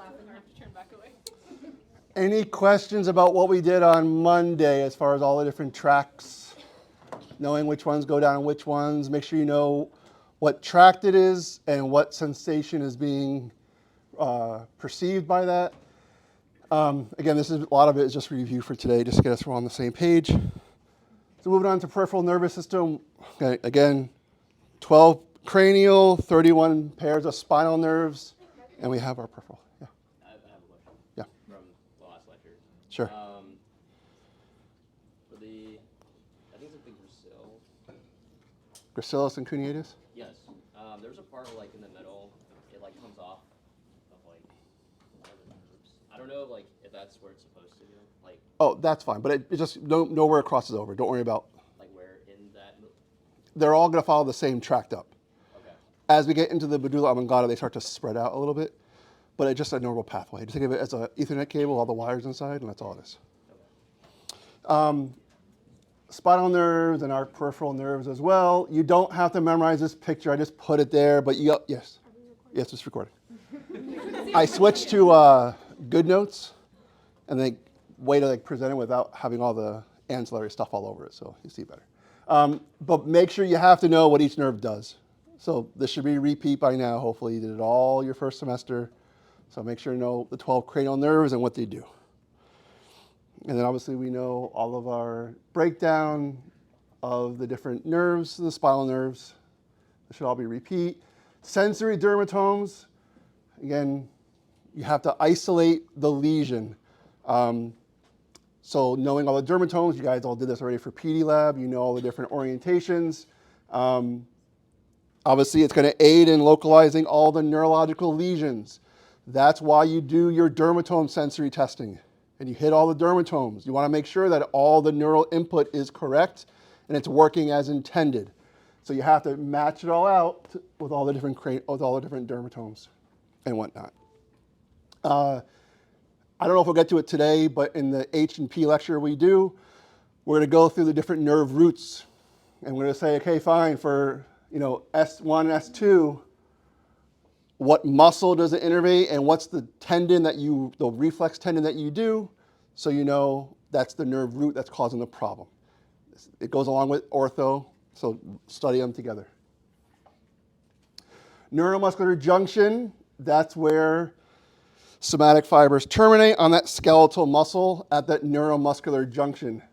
laughing, I have to turn back away. Any questions about what we did on Monday as far as all the different tracks? Knowing which ones go down and which ones. Make sure you know what tract it is and what sensation is being perceived by that. Again, a lot of it is just review for today, just to get us all on the same page. So moving on to peripheral nervous system. Okay, again, 12 cranial, 31 pairs of spinal nerves, and we have our peripheral. Yeah. I have a question. Yeah. From the last lecture. Sure. For the, I think it's like the Gracilis and cuneatus? Yes. There's a part like in the middle, it like comes off of like one of the nerves. I don't know like if that's where it's supposed to go. Like. Oh, that's fine, but it just know where it crosses over. Don't worry about. Like where in that. They're all going to follow the same tract up. Okay. As we get into the medulla oblongata, they start to spread out a little bit, but it's just a normal pathway. Just think of it as an Ethernet cable, all the wires inside, and that's all it is. Okay. Spinal nerves and our peripheral nerves as well. You don't have to memorize this picture. I just put it there, but yes. Yes, it's recording. I switched to Good Notes, and they way to present it without having all the ancillary stuff all over it, so you see better. But make sure you have to know what each nerve does. So this should be a repeat by now. Hopefully you did it all your first semester. So make sure you know the 12 cranial nerves and what they do. And then obviously we know all of our breakdown of the different nerves, the spinal nerves. This should all be repeat. Sensory dermatomes, again, you have to isolate the lesion. So knowing all the dermatomes, you guys all did this already for PD lab, you know all the different orientations. Obviously it's going to aid in localizing all the neurological lesions. That's why you do your dermatome sensory testing. And you hit all the dermatomes. You want to make sure that all the neural input is correct and it's working as intended. So you have to match it all out with all the different dermatomes and whatnot. I don't know if we'll get to it today, but in the H and P lecture we're going to go through the different nerve roots. And we're going to say, okay, fine, for S1, S2, what muscle does it innervate and what's the tendon the reflex tendon that you do, so you know that's the nerve root that's causing the problem. It goes along with ortho, so study them together. Neuromuscular junction, that's where somatic fibers terminate on that skeletal muscle at that neuromuscular junction.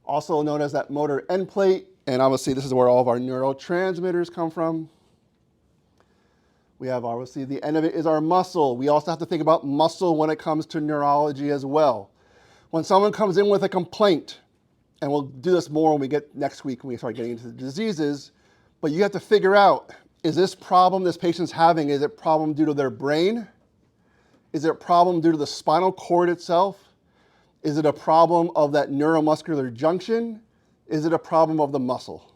Also known as that motor end plate, and obviously this is where all of our neurotransmitters come from. We have obviously the end of it is our muscle. We also have to think about muscle when it comes to neurology as well. When someone comes in with a complaint, and we'll do this more when we get next week when we start getting into the diseases, but you have to figure out, is this problem this patient's having, is it a problem due to their brain? Is it a problem due to the spinal cord itself? Is it a problem of that neuromuscular junction? Is it a problem of the muscle?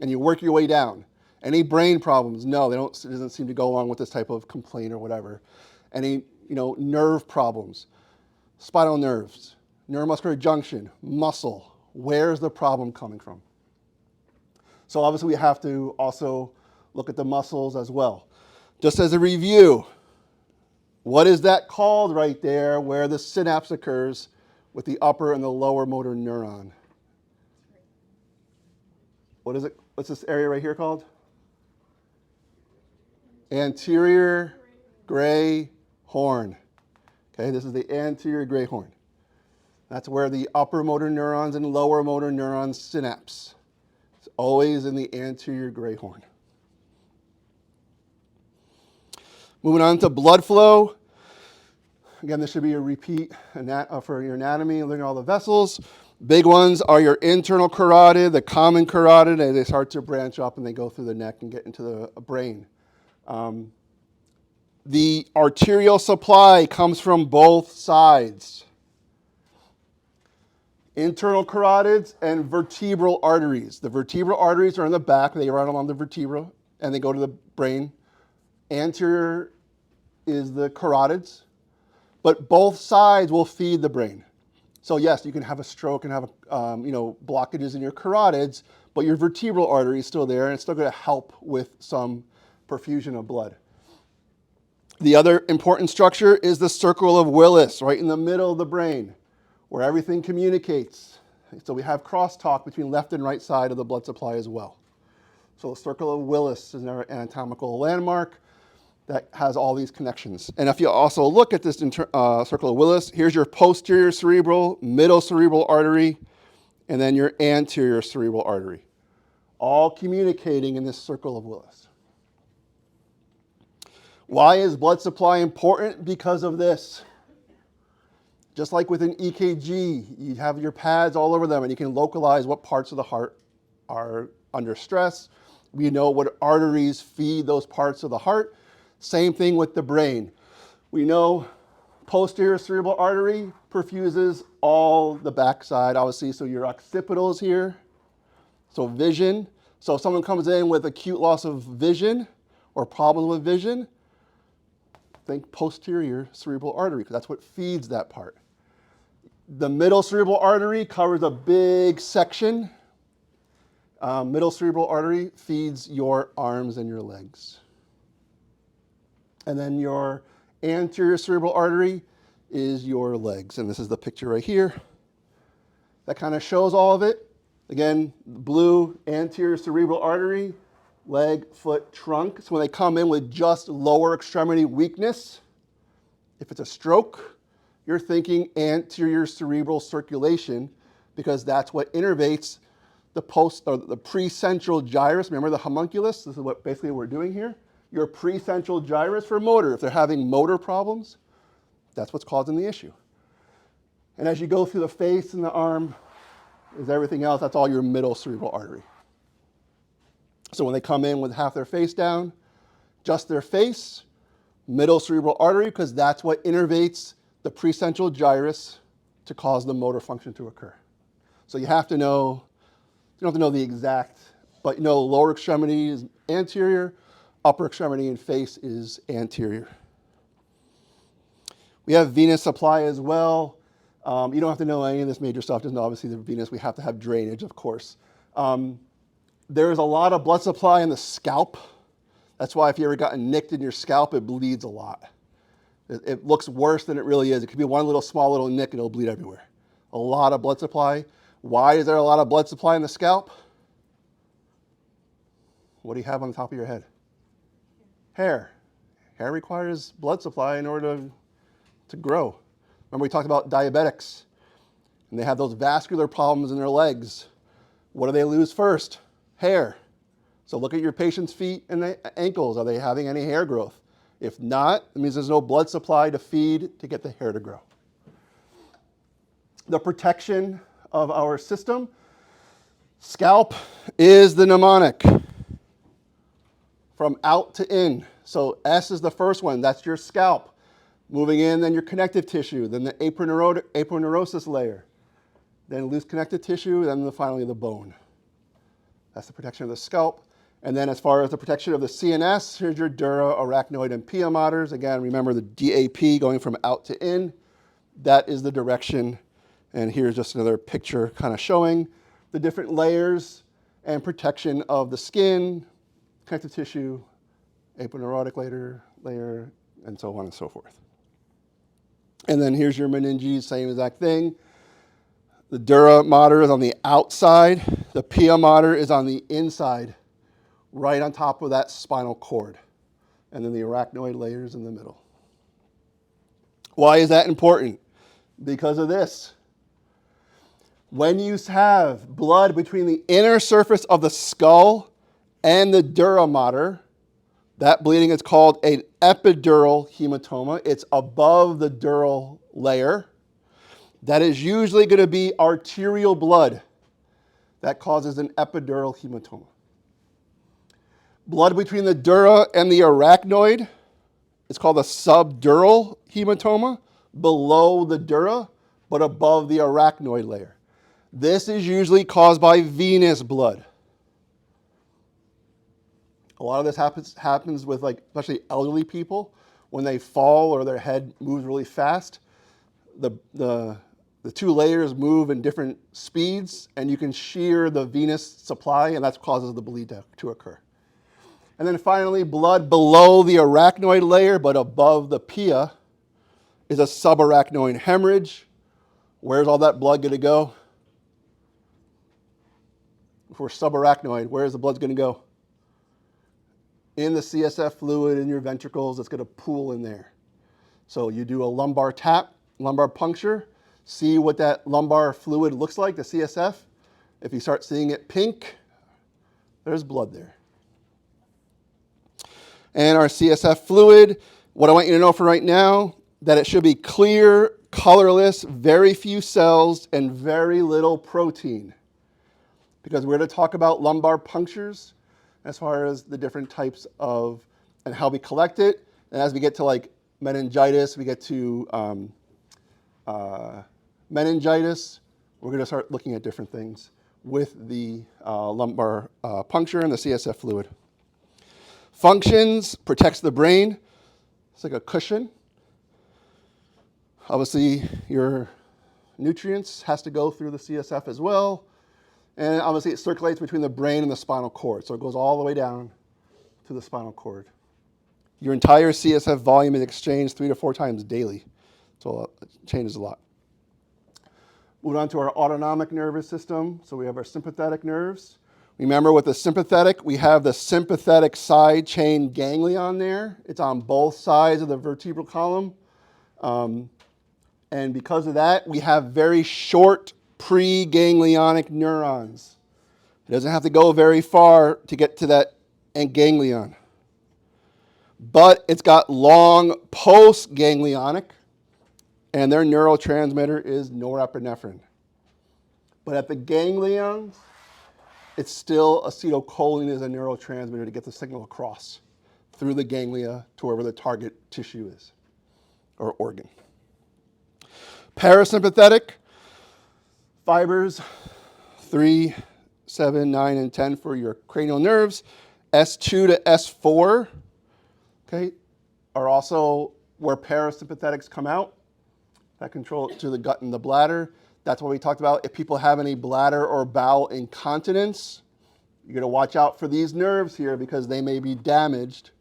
And you work your way down. Any brain problems? No, it doesn't seem to go along with this type of complaint or whatever. Any, nerve problems, spinal nerves, neuromuscular junction, muscle. Where's the problem coming from? So obviously we have to also look at the muscles as well. Just as a review, what is that called right there where the synapse occurs with the upper and the lower motor neuron? What is it? What's this area right here called? Anterior gray horn. Okay, this is the anterior gray horn. That's where the upper motor neurons and lower motor neurons synapse. It's always in the anterior gray horn. Moving on to blood flow. Again, this should be a repeat for your anatomy, learning all the vessels. Big ones are your internal carotid, the common carotid, and they start to branch up and they go through the neck and get into the brain. The arterial supply comes from both sides. Internal carotids and vertebral arteries. The vertebral arteries are in the back. They run along the vertebra and they go to the brain. Anterior is the carotids, but both sides will feed the brain. So yes, you can have a stroke and have blockages in your carotids, but your vertebral artery is still there and it's still going to help with some perfusion of blood. The other important structure is the circle of Willis, right in the middle of the brain, where everything communicates. So we have crosstalk between left and right side of the blood supply as well. So the circle of Willis is our anatomical landmark that has all these connections. And if you also look at this circle of Willis, here's your posterior cerebral, middle cerebral artery, and then your anterior cerebral artery, all communicating in this circle of Willis. Why is blood supply important? Because of this. Just like with an EKG, you have your pads all over them and you can localize what parts of the heart are under stress. We know what arteries feed those parts of the heart. Same thing with the brain. We know posterior cerebral artery perfuses all the backside, obviously, so your occipital is here, so vision. So if someone comes in with acute loss of vision or problems with vision, think posterior cerebral artery, because that's what feeds that part. The middle cerebral artery covers a big section. Middle cerebral artery feeds your arms and your legs. And then your anterior cerebral artery is your legs. And this is the picture right here. That kind of shows all of it. Again, blue anterior cerebral artery, leg, foot, trunk. So when they come in with just lower extremity weakness, if it's a stroke, you're thinking anterior cerebral circulation, because that's what innervates the precentral gyrus. Remember the homunculus? This is what basically we're doing here. Your precentral gyrus for motor. If they're having motor problems, that's what's causing the issue. And as you go through the face and the arm, is everything else, that's all your middle cerebral artery. So when they come in with half their face down, just their face, middle cerebral artery, because that's what innervates the precentral gyrus to cause the motor function to occur. So you have to know, you don't have to know the exact, but you know lower extremity is anterior, upper extremity and face is anterior. We have venous supply as well. You don't have to know any of this major stuff, just know obviously the venous, we have to have drainage, of course. There's a lot of blood supply in the scalp. That's why if you ever gotten nicked in your scalp, it bleeds a lot. It looks worse than it really is. It could be one small little nick and it'll bleed everywhere. A lot of blood supply. Why is there a lot of blood supply in the scalp? What do you have on the top of your head? Hair. Hair requires blood supply in order to grow. Remember we talked about diabetics, and they have those vascular problems in their legs. What do they lose first? Hair. So look at your patient's feet and the ankles. Are they having any hair growth? If not, it means there's no blood supply to feed to get the hair to grow. The protection of our system. Scalp is the mnemonic. From out to in. So S is the first one, that's your scalp. Moving in, then your connective tissue, then the aponeurosis layer, then loose connective tissue, then finally the bone. That's the protection of the scalp. And then as far as the protection of the CNS, here's your dura, arachnoid, and pia maters. Again, remember the DAP going from out to in. That is the direction. And here's just another picture kind of showing the different layers and protection of the skin, connective tissue, aponeurotic layer, and so on and so forth. And then here's your meninges, same exact thing. The dura mater is on the outside. The pia mater is on the inside, right on top of that spinal cord. And then the arachnoid layer is in the middle. Why is that important? Because of this. When you have blood between the inner surface of the skull and the dura mater, that bleeding is called an epidural hematoma. It's above the dural layer. That is usually going to be arterial blood that causes an epidural hematoma. Blood between the dura and the arachnoid is called a subdural hematoma, below the dura, but above the arachnoid layer. This is usually caused by venous blood. A lot of this happens with especially elderly people when they fall or their head moves really fast. The two layers move in different speeds, and you can shear the venous supply, and that causes the bleed to occur. And then finally, blood below the arachnoid layer but above the pia is a subarachnoid hemorrhage. Where's all that blood going to go? For subarachnoid, where's the blood going to go? In the CSF fluid in your ventricles, it's going to pool in there. So you do a lumbar tap, lumbar puncture, see what that lumbar fluid looks like, the CSF. If you start seeing it pink, there's blood there. And our CSF fluid, what I want you to know for right now, that it should be clear, colorless, very few cells, and very little protein. Because we're going to talk about lumbar punctures as far as the different types of, and how we collect it. And as we get to like meningitis, we get to meningitis, we're going to start looking at different things with the lumbar puncture and the CSF fluid. Functions, protects the brain. It's like a cushion. Obviously, your nutrients has to go through the CSF as well. And obviously, it circulates between the brain and the spinal cord. So it goes all the way down to the spinal cord. Your entire CSF volume is exchanged 3 to 4 times daily. So it changes a lot. Moving on to our autonomic nervous system. So we have our sympathetic nerves. Remember, with the sympathetic, we have the sympathetic side chain ganglion there. It's on both sides of the vertebral column. And because of that, we have very short preganglionic neurons. It doesn't have to go very far to get to that ganglion. But it's got long postganglionic, and their neurotransmitter is norepinephrine. But at the ganglions, it's still acetylcholine as a neurotransmitter to get the signal across through the ganglia to wherever the target tissue is or organ. Parasympathetic fibers, 3, 7, 9, and 10 for your cranial nerves. S2 to S4, okay, are also where parasympathetics come out. That control to the gut and the bladder. That's what we talked about. If people have any bladder or bowel incontinence, you're going to watch out for these nerves here because they may be damaged,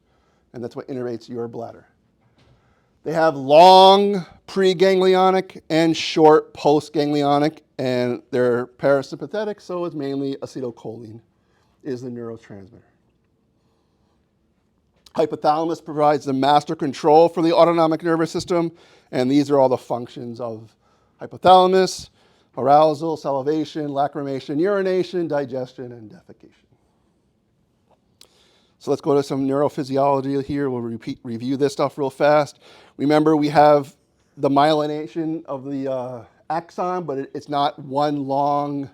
and that's what innervates your bladder. They have long preganglionic and short postganglionic, and they're parasympathetic, so it's mainly acetylcholine is the neurotransmitter. Hypothalamus provides the master control for the autonomic nervous system, and these are all the functions of hypothalamus: arousal, salivation, lacrimation, urination, digestion, and defecation. So let's go to some neurophysiology here. We'll review this stuff real fast. Remember, we have the myelination of the axon, but it's not one long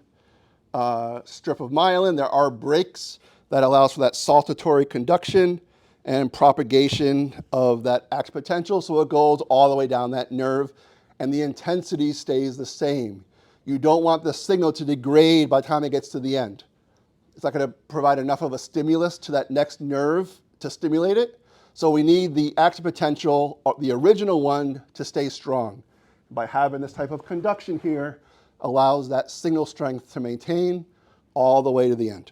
strip of myelin. There are breaks that allows for that saltatory conduction and propagation of that action potential. So it goes all the way down that nerve, and the intensity stays the same. You don't want the signal to degrade by the time it gets to the end. It's not going to provide enough of a stimulus to that next nerve to stimulate it. So we need the action potential, the original one, to stay strong. By having this type of conduction here, allows that signal strength to maintain all the way to the end.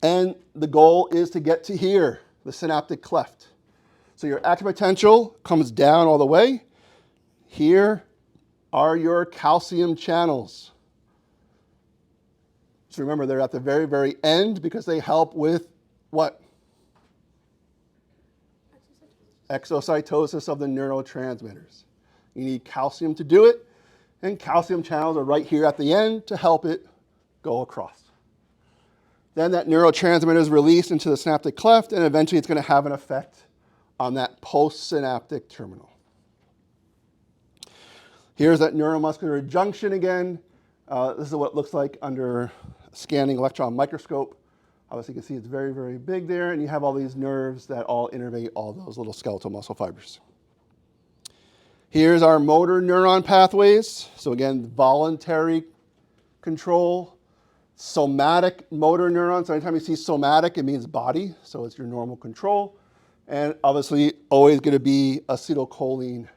And the goal is to get to here, the synaptic cleft. So your action potential comes down all the way. Here are your calcium channels. So remember, they're at the very, very end because they help with what? Exocytosis of the neurotransmitters. You need calcium to do it, and calcium channels are right here at the end to help it go across. Then that neurotransmitter is released into the synaptic cleft, and eventually it's going to have an effect on that postsynaptic terminal. Here's that neuromuscular junction again. This is what it looks like under scanning electron microscope. Obviously, you can see it's very, very big there, and you have all these nerves that all innervate all those little skeletal muscle fibers. Here's our motor neuron pathways. So again, voluntary control, somatic motor neurons. So anytime you see somatic, it means body, so it's your normal control. And obviously, always going to be acetylcholine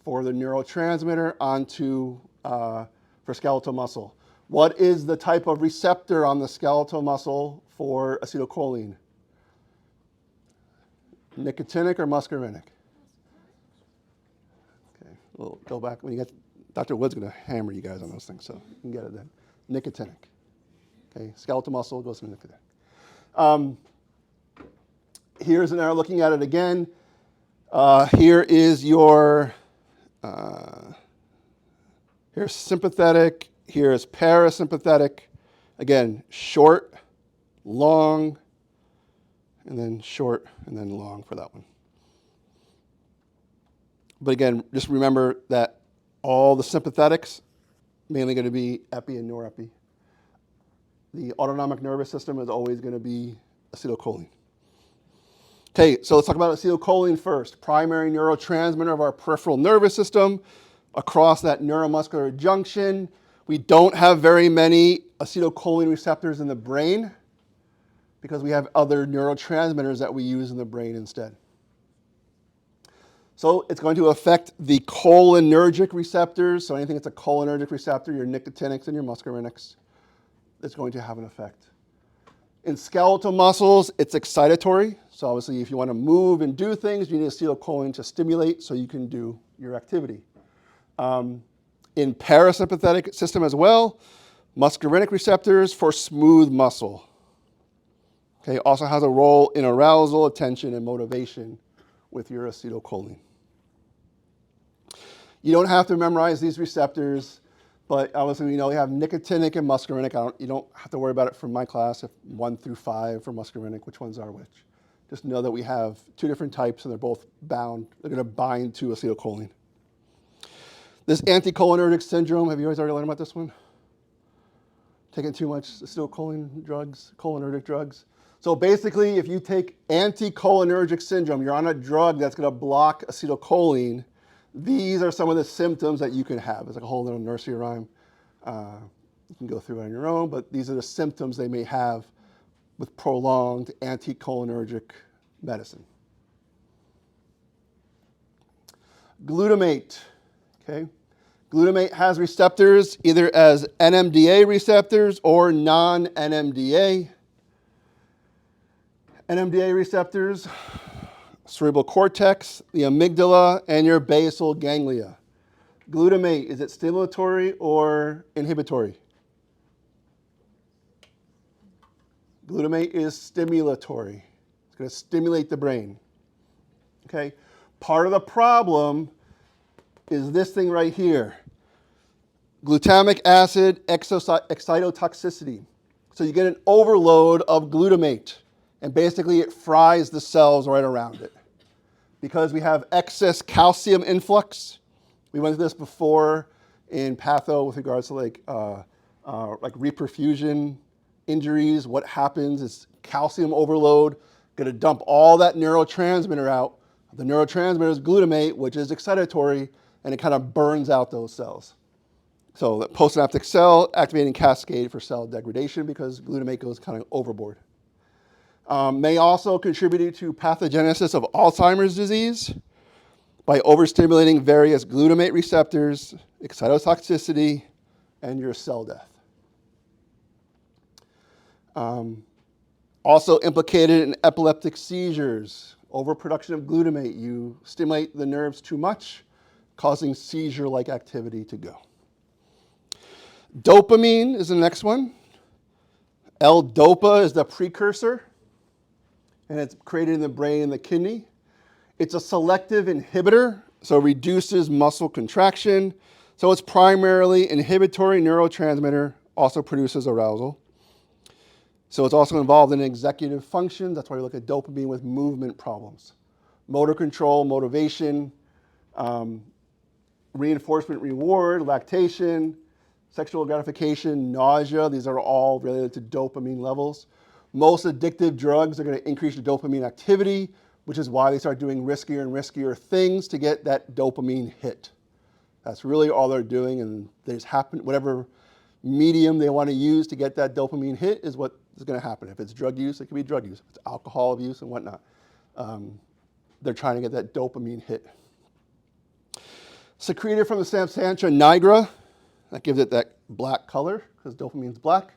for the neurotransmitter onto for skeletal muscle. What is the type of receptor on the skeletal muscle for acetylcholine? Nicotinic or muscarinic? Okay, we'll go back. When you get, Dr. Wood's going to hammer you guys on those things, so you can get it then. Nicotinic. Okay, skeletal muscle goes to nicotinic. Here's an arrow looking at it again. Here is your, here's sympathetic, here's parasympathetic. Again, short, long, and then short, and then long for that one. But again, just remember that all the sympathetics, mainly going to be epi and norepi. The autonomic nervous system is always going to be acetylcholine. Okay, so let's talk about acetylcholine first. Primary neurotransmitter of our peripheral nervous system across that neuromuscular junction. We don't have very many acetylcholine receptors in the brain because we have other neurotransmitters that we use in the brain instead. So it's going to affect the cholinergic receptors. So anything that's a cholinergic receptor, your nicotinics and your muscarinics, it's going to have an effect. In skeletal muscles, it's excitatory. So obviously, if you want to move and do things, you need acetylcholine to stimulate so you can do your activity. In parasympathetic system as well, muscarinic receptors for smooth muscle. Okay, also has a role in arousal, attention, and motivation with your acetylcholine. You don't have to memorize these receptors, but obviously we know we have nicotinic and muscarinic. You don't have to worry about it from my class, if 1 through 5 for muscarinic, which ones are which. Just know that we have 2 different types and they're both bound. They're going to bind to acetylcholine. This anticholinergic syndrome, have you guys already learned about this one? Taking too much acetylcholine drugs, cholinergic drugs. So basically, if you take anticholinergic syndrome, you're on a drug that's going to block acetylcholine. These are some of the symptoms that you can have. It's like a whole little nursery rhyme. You can go through it on your own, but these are the symptoms they may have with prolonged anticholinergic medicine. Glutamate, okay? Glutamate has receptors either as NMDA receptors or non-NMDA. NMDA receptors, cerebral cortex, the amygdala, and your basal ganglia. Glutamate, is it stimulatory or inhibitory? Glutamate is stimulatory. It's going to stimulate the brain. Okay? Part of the problem is this thing right here. Glutamic acid excitotoxicity. So you get an overload of glutamate, and basically it fries the cells right around it. Because we have excess calcium influx. We went through this before in patho with regards to like reperfusion injuries. What happens is calcium overload, going to dump all that neurotransmitter out. The neurotransmitter is glutamate, which is excitatory, and it kind of burns out those cells. So the postsynaptic cell activating cascade for cell degradation because glutamate goes kind of overboard. May also contribute to pathogenesis of Alzheimer's disease by overstimulating various glutamate receptors, excitotoxicity, and your cell death. Also implicated in epileptic seizures. Overproduction of glutamate. You stimulate the nerves too much, causing seizure-like activity to go. Dopamine is the next one. L-DOPA is the precursor, and it's created in the brain and the kidney. It's a selective inhibitor, so reduces muscle contraction. So it's primarily inhibitory neurotransmitter, also produces arousal. So it's also involved in executive function. That's why we look at dopamine with movement problems. Motor control, motivation, reinforcement reward, lactation, sexual gratification, nausea. These are all related to dopamine levels. Most addictive drugs are going to increase your dopamine activity, which is why they start doing riskier and riskier things to get that dopamine hit. That's really all they're doing, and they just happen, whatever medium they want to use to get that dopamine hit is what is going to happen. If it's drug use, it can be drug use. If it's alcohol abuse and whatnot, they're trying to get that dopamine hit. Secreted from the substantia nigra, that gives it that black color because dopamine's black.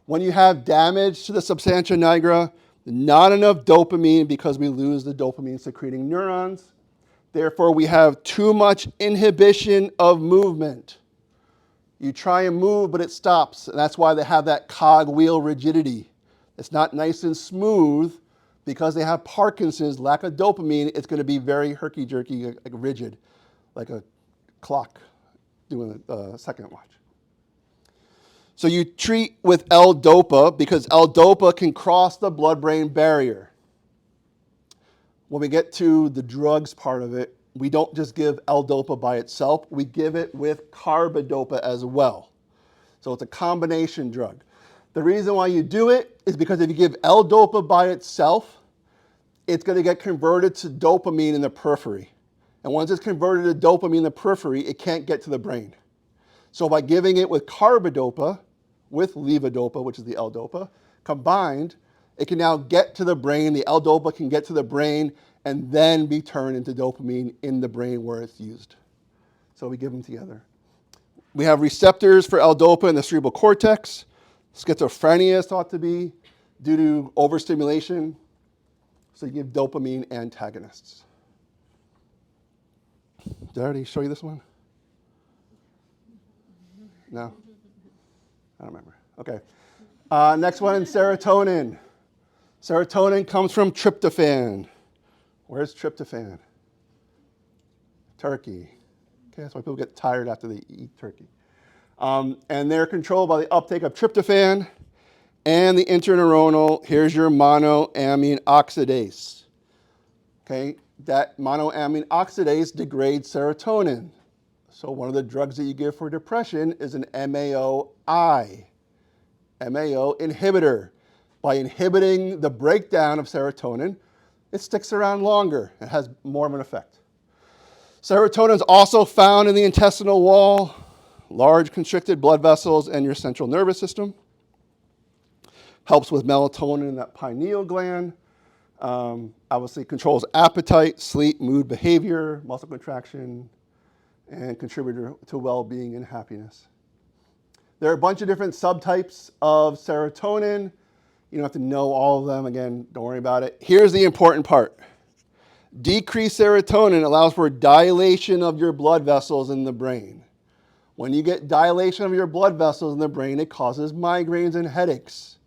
When you have damage to the substantia nigra, not enough dopamine because we lose the dopamine secreting neurons. Therefore, we have too much inhibition of movement. You try and move, but it stops. And that's why they have that cogwheel rigidity. It's not nice and smooth because they have Parkinson's, lack of dopamine. It's going to be very herky-jerky, like rigid, like a clock doing a second watch. So you treat with L-DOPA because L-DOPA can cross the blood-brain barrier. When we get to the drugs part of it, we don't just give L-DOPA by itself, we give it with carbidopa as well. So it's a combination drug. The reason why you do it is because if you give L-DOPA by itself, it's going to get converted to dopamine in the periphery. And once it's converted to dopamine in the periphery, it can't get to the brain. So by giving it with carbidopa, with levodopa, which is the L-DOPA, combined, it can now get to the brain. The L-DOPA can get to the brain and then be turned into dopamine in the brain where it's used. So we give them together. We have receptors for L-DOPA in the cerebral cortex. Schizophrenia is thought to be due to overstimulation. So you give dopamine antagonists. Did I already show you this one? No? I don't remember. Okay. Next one, serotonin. Serotonin comes from tryptophan. Where's tryptophan? Turkey. Okay, that's why people get tired after they eat turkey. And they're controlled by the uptake of tryptophan and the interneuronal. Here's your monoamine oxidase. Okay, that monoamine oxidase degrades serotonin. So one of the drugs that you give for depression is an MAO-I, MAO inhibitor. By inhibiting the breakdown of serotonin, it sticks around longer. It has more of an effect. Serotonin is also found in the intestinal wall, large constricted blood vessels, and your central nervous system. Helps with melatonin in that pineal gland. Obviously controls appetite, sleep, mood, behavior, muscle contraction, and contributor to well-being and happiness. There are a bunch of different subtypes of serotonin. You don't have to know all of them. Again, don't worry about it. Here's the important part. Decreased serotonin allows for dilation of your blood vessels in the brain. When you get dilation of your blood vessels in the brain, it causes migraines and headaches.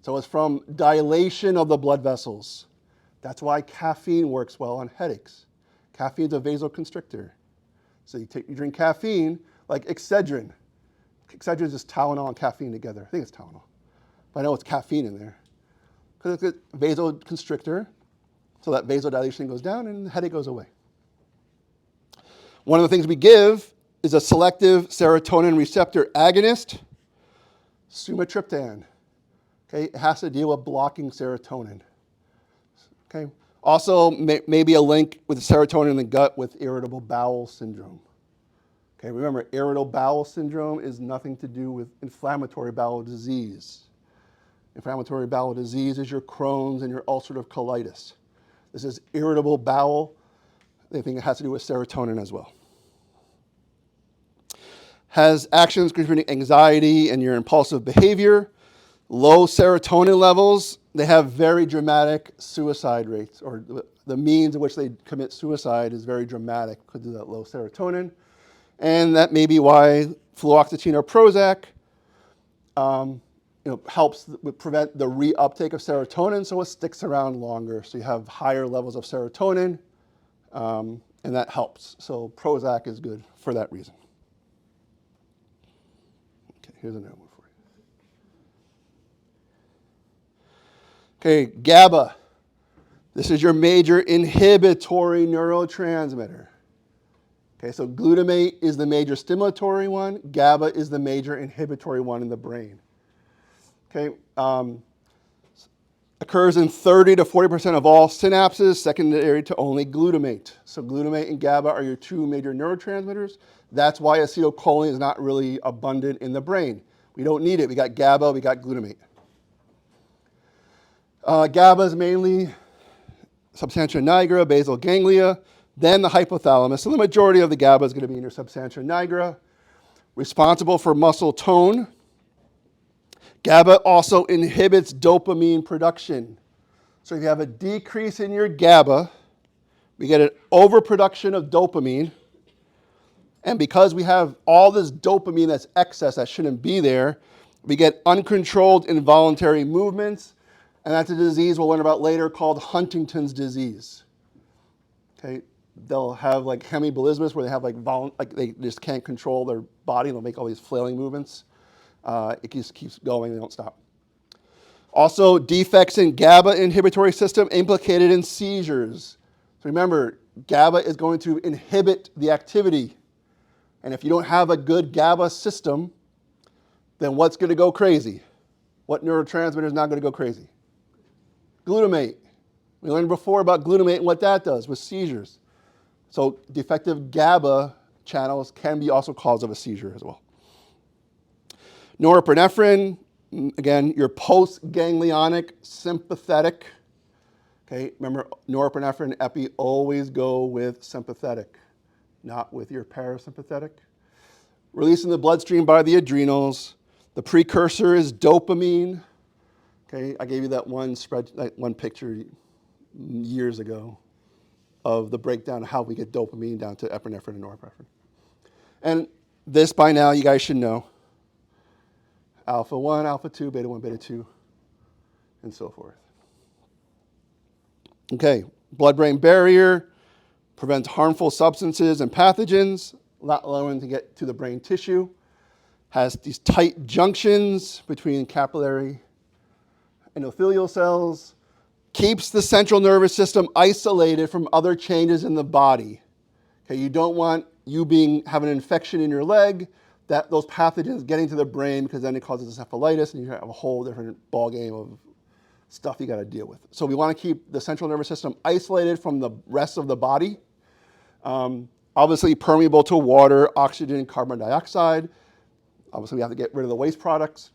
So it's from dilation of the blood vessels. That's why caffeine works well on headaches. Caffeine is a vasoconstrictor. So you drink caffeine, like Excedrin. Excedrin is just Tylenol and caffeine together. I think it's Tylenol. But I know it's caffeine in there. Because it's a vasoconstrictor, so that vasodilation goes down and the headache goes away. One of the things we give is a selective serotonin receptor agonist, sumatriptan. Okay, it has to deal with blocking serotonin. Okay, also maybe a link with serotonin in the gut with irritable bowel syndrome. Okay, remember, irritable bowel syndrome is nothing to do with inflammatory bowel disease. Inflammatory bowel disease is your Crohn's and your ulcerative colitis. This is irritable bowel. They think it has to do with serotonin as well. Has actions contributing anxiety and your impulsive behavior. Low serotonin levels, they have very dramatic suicide rates, or the means in which they commit suicide is very dramatic because of that low serotonin. And that may be why fluoxetine or Prozac helps prevent the reuptake of serotonin, so it sticks around longer. So you have higher levels of serotonin, and that helps. So Prozac is good for that reason. Okay, here's another one for you. Okay, GABA. This is your major inhibitory neurotransmitter. Okay, so glutamate is the major stimulatory one. GABA is the major inhibitory one in the brain. Okay, occurs in 30 to 40% of all synapses, secondary to only glutamate. So glutamate and GABA are your two major neurotransmitters. That's why acetylcholine is not really abundant in the brain. We don't need it. We got GABA, we got glutamate. GABA is mainly substantia nigra, basal ganglia, then the hypothalamus. So the majority of the GABA is going to be in your substantia nigra, responsible for muscle tone, GABA also inhibits dopamine production. So if you have a decrease in your GABA, we get an overproduction of dopamine. And because we have all this dopamine that's excess that shouldn't be there, we get uncontrolled involuntary movements. And that's a disease we'll learn about later called Huntington's disease. Okay, they'll have like hemiballismus where they have like they just can't control their body. They'll make all these flailing movements. It just keeps going. They don't stop. Also, defects in GABA inhibitory system implicated in seizures. So remember, GABA is going to inhibit the activity. And if you don't have a good GABA system, then what's going to go crazy? What neurotransmitter is not going to go crazy? Glutamate. We learned before about glutamate and what that does with seizures. So defective GABA channels can be also cause of a seizure as well. Norepinephrine, again, your post-ganglionic sympathetic. Okay, remember norepinephrine and epi always go with sympathetic, not with your parasympathetic. Released in the bloodstream by the adrenals. The precursor is dopamine. Okay, I gave you that one picture years ago of the breakdown of how we get dopamine down to epinephrine and norepinephrine. And this by now you guys should know. Alpha 1, alpha 2, beta 1, beta 2, and so forth. Okay, blood-brain barrier prevents harmful substances and pathogens, not allowing to get to the brain tissue. Has these tight junctions between capillary endothelial cells. Keeps the central nervous system isolated from other changes in the body. Okay, you don't want you have an infection in your leg, that those pathogens getting to the brain, because then it causes encephalitis and you have a whole different ballgame of stuff you got to deal with. So we want to keep the central nervous system isolated from the rest of the body. Obviously permeable to water, oxygen, carbon dioxide. Obviously we have to get rid of the waste products.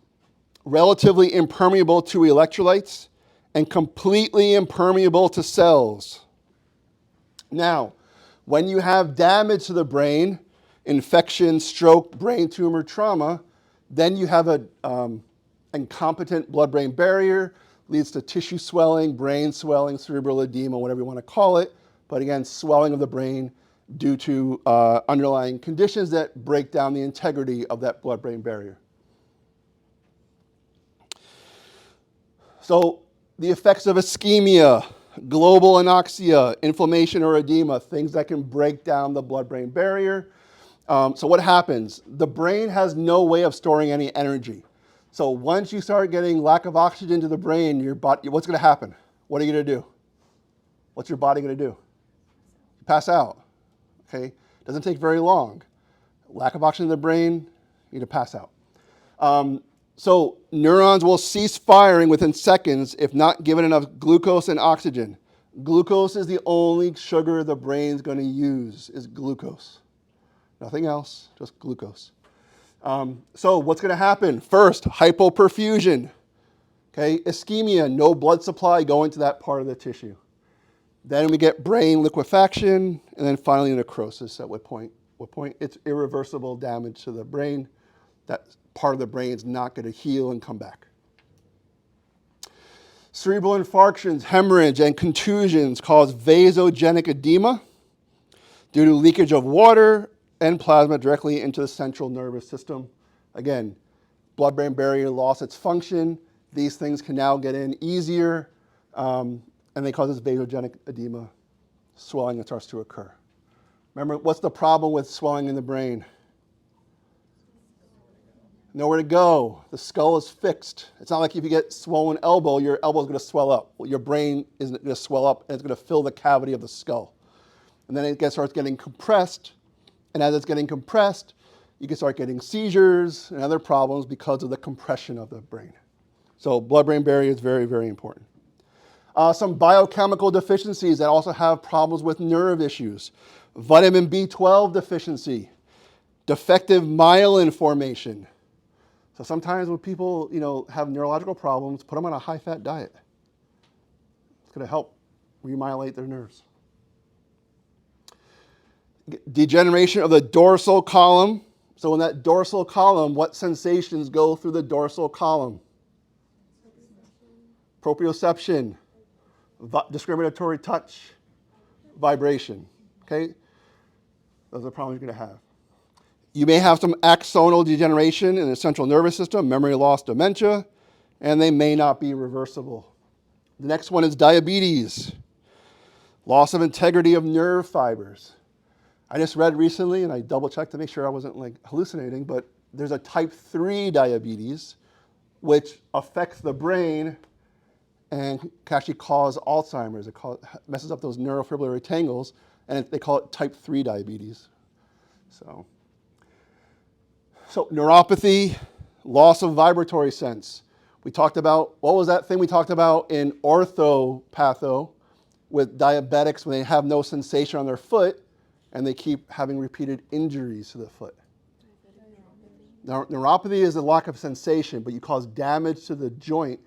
Relatively impermeable to electrolytes and completely impermeable to cells. Now, when you have damage to the brain, infection, stroke, brain tumor, trauma, then you have an incompetent blood-brain barrier, leads to tissue swelling, brain swelling, cerebral edema, whatever you want to call it. But again, swelling of the brain due to underlying conditions that break down the integrity of that blood-brain barrier. So the effects of ischemia, global anoxia, inflammation or edema, things that can break down the blood-brain barrier. So what happens? The brain has no way of storing any energy. So once you start getting lack of oxygen to the brain, your body, what's going to happen? What are you going to do? What's your body going to do? Pass out. Okay? Doesn't take very long. Lack of oxygen in the brain, you need to pass out. So neurons will cease firing within seconds if not given enough glucose and oxygen. Glucose is the only sugar the brain's going to use, is glucose. Nothing else, just glucose. So what's going to happen? First, hypoperfusion. Okay, ischemia, no blood supply going to that part of the tissue. Then we get brain liquefaction, and then finally necrosis. At what point? It's irreversible damage to the brain. That part of the brain is not going to heal and come back. Cerebral infarctions, hemorrhage, and contusions cause vasogenic edema due to leakage of water and plasma directly into the central nervous system. Again, blood-brain barrier lost its function. These things can now get in easier, and they cause this vasogenic edema, swelling that starts to occur. Remember, what's the problem with swelling in the brain? Nowhere to go. The skull is fixed. It's not like if you get swollen elbow, your elbow is going to swell up. Well, your brain isn't going to swell up, and it's going to fill the cavity of the skull. And then it starts getting compressed, and as it's getting compressed, you can start getting seizures and other problems because of the compression of the brain. So blood-brain barrier is very, very important. Some biochemical deficiencies that also have problems with nerve issues. Vitamin B12 deficiency, defective myelin formation. So sometimes when people, have neurological problems, put them on a high-fat diet. It's going to help remyelate their nerves. Degeneration of the dorsal column. So in that dorsal column, what sensations go through the dorsal column? proprioception, discriminatory touch, vibration. Okay? Those are problems you're going to have. You may have some axonal degeneration in the central nervous system, memory loss, dementia, and they may not be reversible. The next one is diabetes, loss of integrity of nerve fibers. I just read recently, and I double-checked to make sure I wasn't hallucinating, but there's a type 3 diabetes, which affects the brain and can actually cause Alzheimer's. It messes up those neurofibrillary tangles, and they call it type 3 diabetes. So neuropathy, loss of vibratory sense. We talked about, what was that thing we talked about in orthopatho with diabetics when they have no sensation on their foot and they keep having repeated injuries to the foot. Neuropathy is a lack of sensation, but you cause damage to the joint.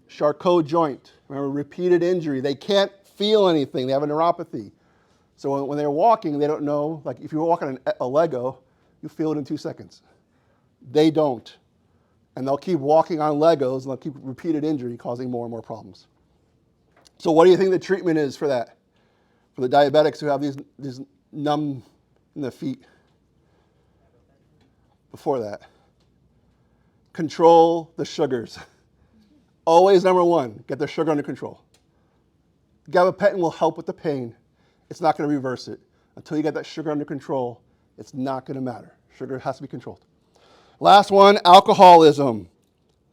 Charcot joint. Remember, repeated injury. They can't feel anything. They have a neuropathy. So when they're walking, they don't know. Like if you walk on a Lego, you feel it in 2 seconds. They don't. And they'll keep walking on Legos and they'll keep repeated injury causing more and more problems. So what do you think the treatment is for that? For the diabetics who have these numb in the feet? Before that. Control the sugars. Always number one, get the sugar under control. Gabapentin will help with the pain. It's not going to reverse it. Until you get that sugar under control, it's not going to matter. Sugar has to be controlled. Last one, alcoholism,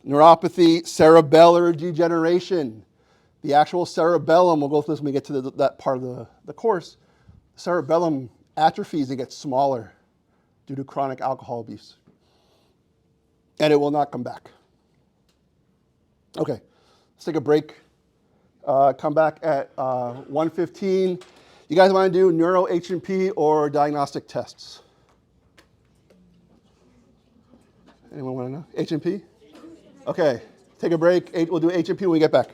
neuropathy, cerebellar degeneration. The actual cerebellum, we'll go through this when we get to that part of the course. Cerebellum atrophies and gets smaller due to chronic alcohol abuse. And it will not come back. Okay, let's take a break. Come back at 1:15. You guys want to do neuro H&P or diagnostic tests? Anyone want to know? H&P? Okay, take a break. We'll do H&P when we get back.